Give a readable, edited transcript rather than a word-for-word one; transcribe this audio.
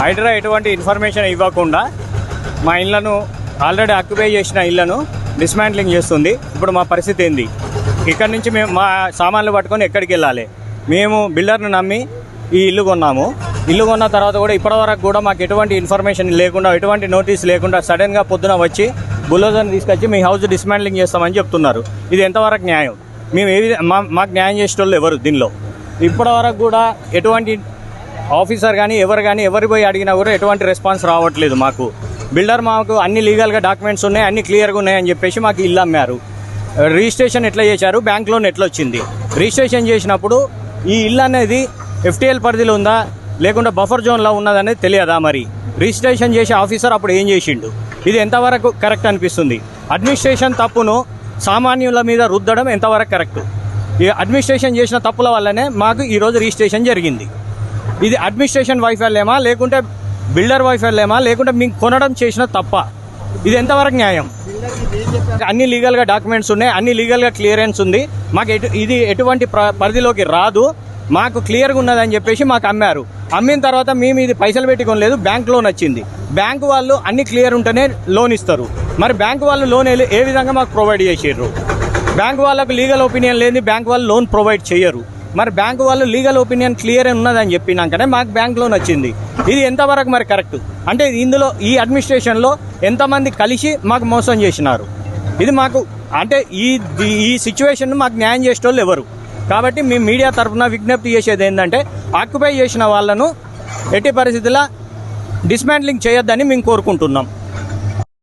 హైడ్రా ఎటువంటి ఇన్ఫర్మేషన్ ఇవ్వకుండా మా ఇళ్లను ఆల్రెడీ ఆక్యుపై చేసిన ఇళ్లను డిస్మాంట్లింగ్ చేస్తుంది. ఇప్పుడు మా పరిస్థితి ఏంది? ఇక్కడి నుంచి మేము మా సామాన్లు పట్టుకొని ఎక్కడికి వెళ్ళాలి? మేము బిల్డర్ను నమ్మి ఈ ఇల్లు కొన్నాము. ఇల్లు కొన్న తర్వాత కూడా ఇప్పటివరకు కూడా మాకు ఎటువంటి ఇన్ఫర్మేషన్ లేకుండా, ఎటువంటి నోటీస్ లేకుండా సడన్గా పొద్దున వచ్చి బుల్డోజర్ని తీసుకొచ్చి మీ హౌస్ డిస్మాంట్లింగ్ చేస్తామని చెప్తున్నారు. ఇది ఎంతవరకు న్యాయం? మేము మాకు న్యాయం చేసేటోళ్ళు ఎవరు దీనిలో? ఇప్పటివరకు కూడా ఎటువంటి ఆఫీసర్ కానీ ఎవరు పోయి అడిగినా కూడా ఎటువంటి రెస్పాన్స్ రావట్లేదు. మాకు బిల్డర్ మాకు అన్ని లీగల్గా డాక్యుమెంట్స్ ఉన్నాయి, అన్ని క్లియర్గా ఉన్నాయని చెప్పేసి మాకు ఇల్లు అమ్మారు. రిజిస్ట్రేషన్ ఎట్లా చేశారు? బ్యాంక్ లోన్ ఎట్లా వచ్చింది? రిజిస్ట్రేషన్ చేసినప్పుడు ఈ ఇల్లు అనేది ఎఫ్టీఎల్ పరిధిలో ఉందా లేకుంటే బఫర్ జోన్లో ఉన్నదనేది తెలియదా? మరి రిజిస్ట్రేషన్ చేసే ఆఫీసర్ అప్పుడు ఏం చేసిండు? ఇది ఎంతవరకు కరెక్ట్ అనిపిస్తుంది? అడ్మినిస్ట్రేషన్ తప్పును సామాన్యుల మీద రుద్దడం ఎంతవరకు కరెక్ట్? ఈ అడ్మినిస్ట్రేషన్ చేసిన తప్పుల వల్లనే మాకు ఈరోజు రిజిస్ట్రేషన్ జరిగింది. ఇది అడ్మినిస్ట్రేషన్ వైఫల్యమా లేకుంటే బిల్డర్ వైఫల్యమా లేకుంటే మీకు కొనడం చేసిన తప్ప? ఇది ఎంతవరకు న్యాయం? అన్ని లీగల్గా డాక్యుమెంట్స్ ఉన్నాయి, అన్ని లీగల్గా క్లియరెన్స్ ఉంది. మాకు ఇది ఎటువంటి పరిధిలోకి రాదు, మాకు క్లియర్గా ఉన్నదని చెప్పేసి మాకు అమ్మారు. అమ్మిన తర్వాత మేము ఇది పైసలు పెట్టి కొనలేదు, బ్యాంక్ లోన్ వచ్చింది. బ్యాంకు వాళ్ళు అన్ని క్లియర్ ఉంటేనే లోన్ ఇస్తారు. మరి బ్యాంకు వాళ్ళు లోన్ ఏ విధంగా మాకు ప్రొవైడ్ చేసారు? బ్యాంకు వాళ్ళకు లీగల్ ఒపీనియన్ లేని బ్యాంకు వాళ్ళు లోన్ ప్రొవైడ్ చేయరు. మరి బ్యాంకు వాళ్ళు లీగల్ ఒపీనియన్ క్లియర్ ఉన్నదని చెప్పినాకనే మాకు బ్యాంక్ లోన్ వచ్చింది. ఇది ఎంతవరకు మరి కరెక్ట్? అంటే ఇందులో ఈ అడ్మినిస్ట్రేషన్లో ఎంతమంది కలిసి మాకు మోసం చేసినారు? ఇది మాకు అంటే ఈ సిచ్యువేషన్ మాకు న్యాయం చేసేటోళ్ళు ఎవరు? కాబట్టి మేము మీడియా తరఫున విజ్ఞప్తి చేసేది ఏంటంటే ఆక్యుపై చేసిన వాళ్ళను ఎట్టి పరిస్థితుల్లో డిస్మాంట్లింగ్ చేయొద్దని మేము కోరుకుంటున్నాం.